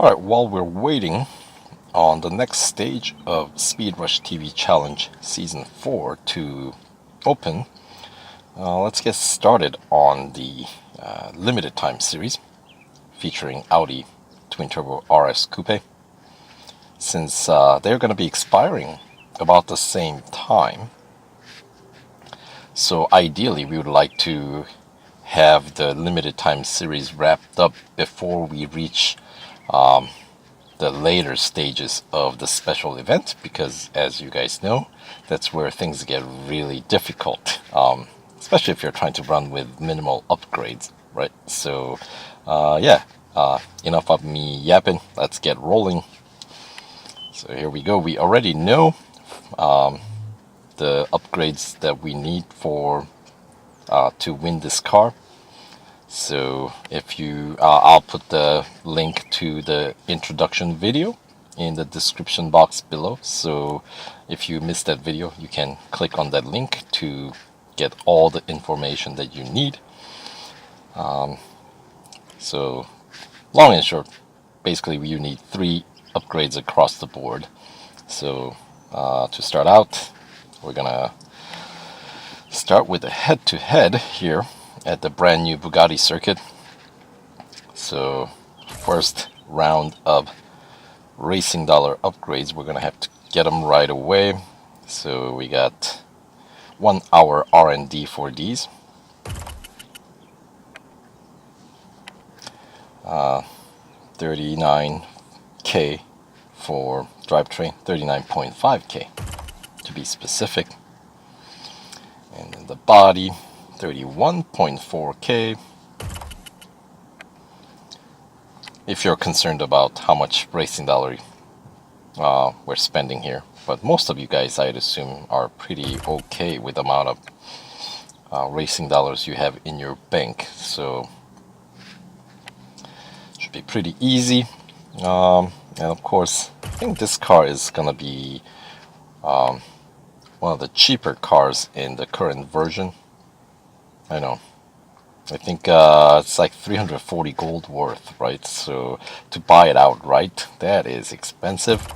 Alright, while we're waiting on the next stage of Speed Rush TV Challenge Season 4 to open, let's get started on the limited time series featuring Audi Twin Turbo RS Coupé. Since they're going to be expiring about the same time, so ideally we would like to have the limited time series wrapped up before we reach the later stages of the special event, because as you guys know, that's where things get really difficult, especially if you're trying to run with minimal upgrades, right? So enough of me yapping, let's get rolling. So here we go. We already know the upgrades that we need for to win this car. So if you, I'll put the link to the introduction video in the description box below. So if you missed that video, you can click on that link to get all the information that you need. So long and short, basically you need 3 upgrades across the board. So to start out, we're gonna start with a head-to-head here at the brand new Bugatti circuit. So first round of racing dollar upgrades, we're gonna have to get them right away. So we got 1 hour R&D for these. 39K for drivetrain, 39.5K to be specific. And then the body, 31.4K. If you're concerned about how much racing dollar we're spending here, but most of you guys, I'd assume, are pretty okay with the amount of racing dollars you have in your bank, so should be pretty easy. And of course, I think this car is gonna be one of the cheaper cars in the current version. I know. I think it's like 340 gold worth, right? So to buy it outright, that is expensive.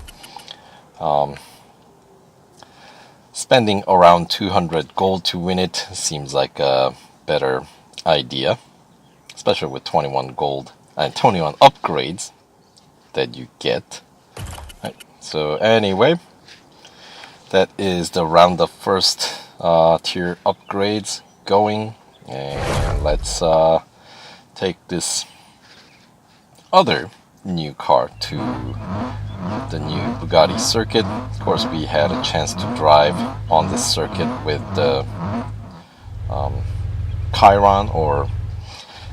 Spending around 200 gold to win it seems like a better idea, especially with 21 gold and 21 upgrades that you get. Right. So anyway, that is the round of first tier upgrades going. And let's take this other new car to the new Bugatti circuit. Of course, we had a chance to drive on this circuit with the Chiron, or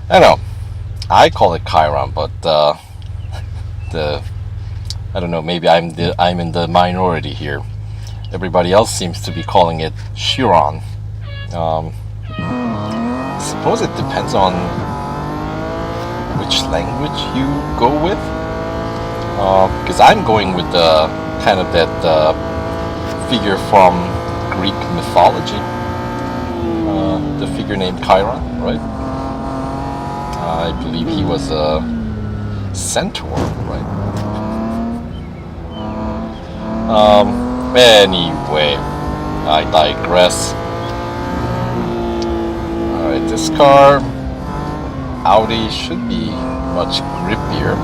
I don't know, I call it Chiron, but I don't know, maybe I'm in the minority here. Everybody else seems to be calling it Chiron. I suppose it depends on which language you go with, because I'm going with the kind of that figure from Greek mythology, the figure named Chiron, right? I believe he was a centaur, right? Anyway, I digress. Alright, this car, Audi, should be much grippier.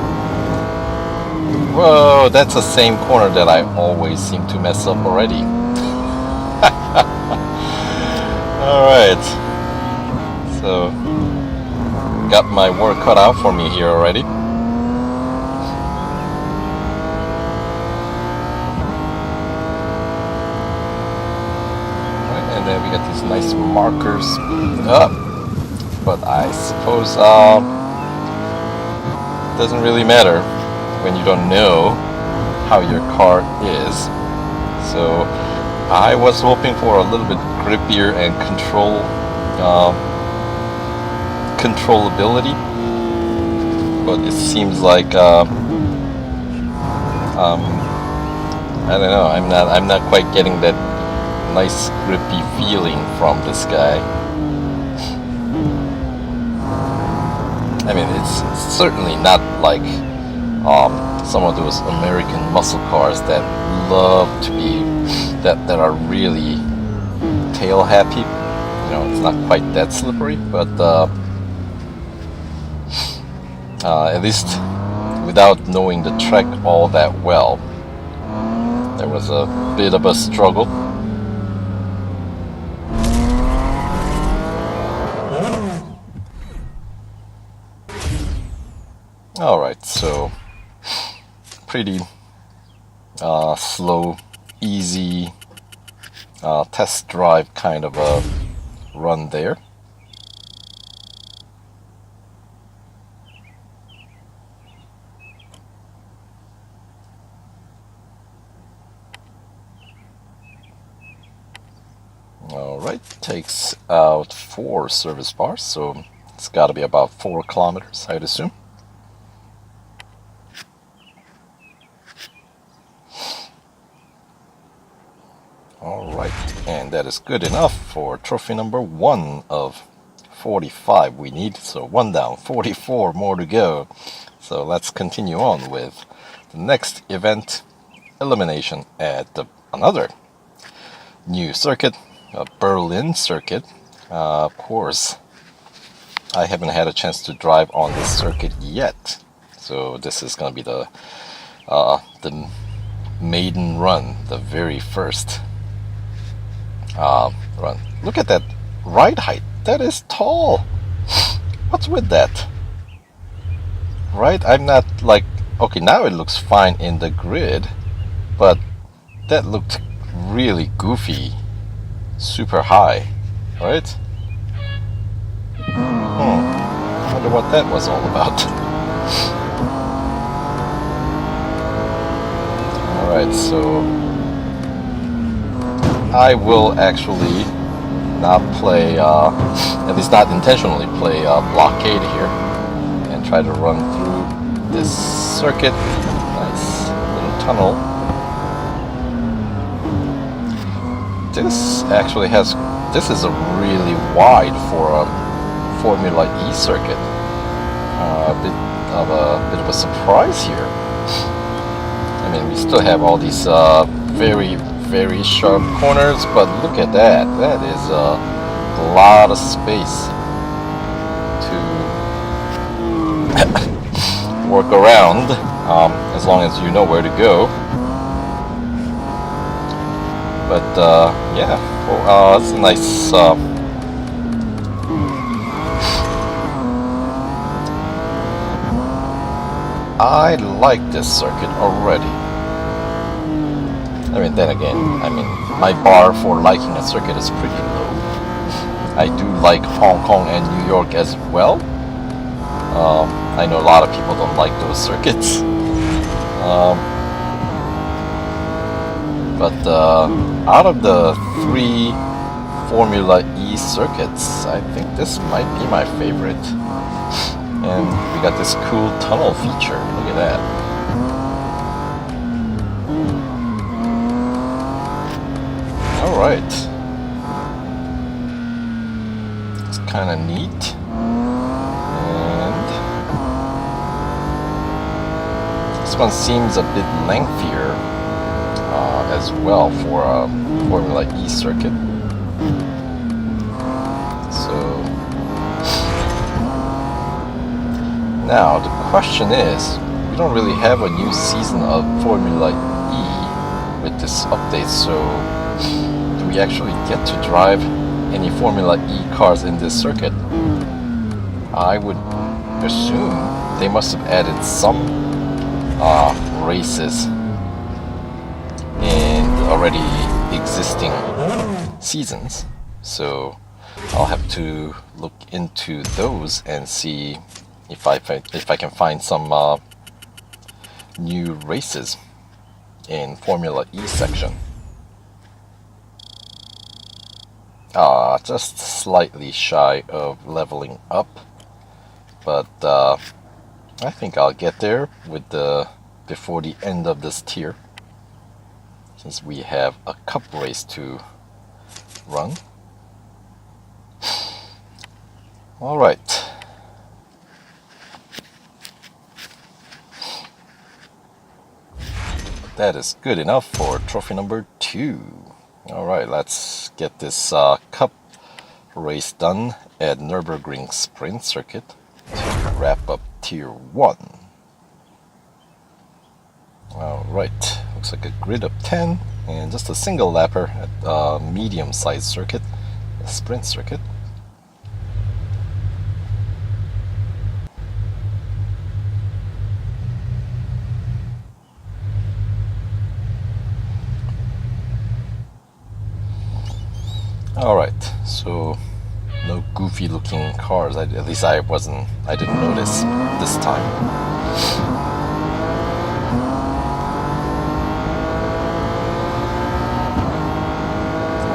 Whoa, that's the same corner that I always seem to mess up already. Alright, so got my work cut out for me here already. Alright, and then we got these nice markers up, but I suppose it doesn't really matter when you don't know how your car is. So I was hoping for a little bit grippier and controllability, but it seems like I don't know, I'm not quite getting that nice grippy feeling from this guy. I mean, it's certainly not like some of those American muscle cars that love to be that are really tail happy. You know, it's not quite that slippery, but at least without knowing the track all that well, there was a bit of a struggle. Alright, so pretty slow, easy test drive kind of a run there. Alright, takes out 4 service bars, so it's got to be about 4 kilometers, I'd assume. Alright, and that is good enough for trophy number 1 of 45 we need. So 1 down, 44 more to go. So let's continue on with the next event, Elimination at another new circuit, a Berlin circuit. Of course, I haven't had a chance to drive on this circuit yet. So this is going to be the maiden run, the very first run. Look at that ride height. That is tall. What's with that? Right? I'm not like... Okay, now it looks fine in the grid, but that looked really goofy. Super high. Right? I wonder what that was all about. Alright, so I will actually not play, at least not intentionally play blockade here, and try to run through this circuit. Nice little tunnel. This actually has, this is a really wide for a Formula E circuit. A bit of a surprise here. I mean, we still have all these very sharp corners, but look at that. That is a lot of space to work around, as long as you know where to go. But yeah, it's a nice I like this circuit already. I mean, then again, I mean, my bar for liking a circuit is pretty low. I do like Hong Kong and New York as well. I know a lot of people don't like those circuits. But out of the 3 Formula E circuits, I think this might be my favorite. And we got this cool tunnel feature. Look at that. Alright. It's kind of neat. And this one seems a bit lengthier as well for a Formula E circuit. So now the question is, we don't really have a new season of Formula E with this update, so do we actually get to drive any Formula E cars in this circuit? I would assume they must have added some races in already existing seasons, so I'll have to look into those and see if I can find some new races in Formula E section. Just slightly shy of leveling up, but I think I'll get there with before the end of this tier, since we have a cup race to run. All right. that is good enough for trophy number 2. Alright, let's get this Cup race done at Nürburgring Sprint Circuit to wrap up Tier 1. Alright, looks like a grid of 10 and just a single lapper at a medium-sized circuit, a sprint circuit. Alright, so no goofy looking cars, at least I didn't notice this time.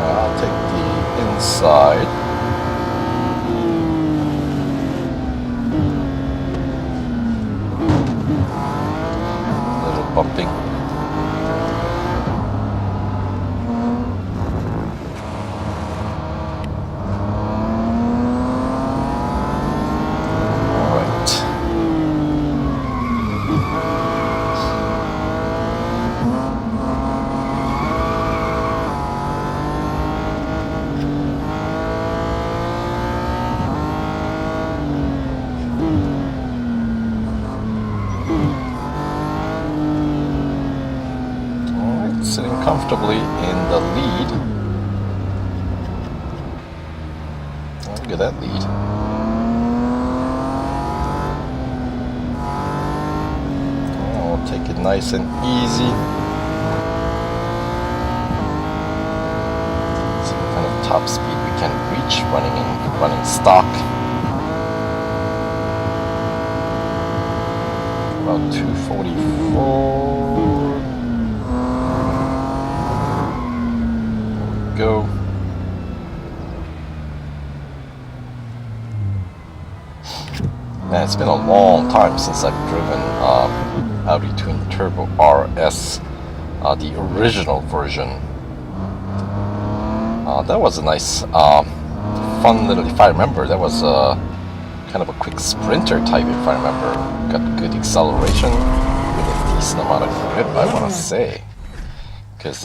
I'll take the inside. A little bumping. Sitting comfortably in the lead. Oh, look at that lead. Oh, we'll take it nice and easy. See what kind of top speed we can reach running stock. About 244. Go. Man, it's been a long time since I've driven Audi Twin Turbo RS, the original version. That was a nice, fun little, if I remember, that was kind of a quick sprinter type, if I remember. Got good acceleration with a decent amount of grip, I want to say. Because,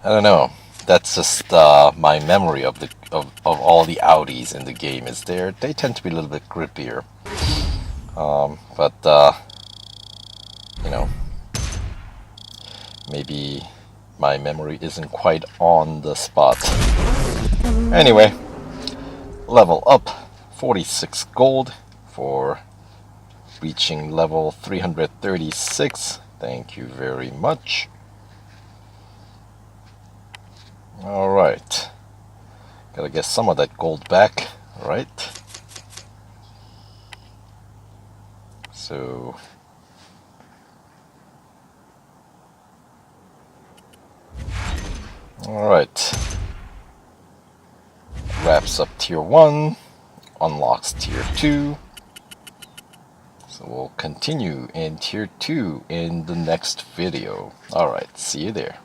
I don't know. That's just my memory of all the Audis in the game. Is they tend to be a little bit grippier, but you know, maybe my memory isn't quite on the spot. Anyway, level up, 46 gold for reaching level 336. Thank you very much. Alright, gotta get some of that gold back, right? So, alright, wraps up Tier 1, unlocks Tier 2, so we'll continue in Tier 2 in the next video. Alright, see you there.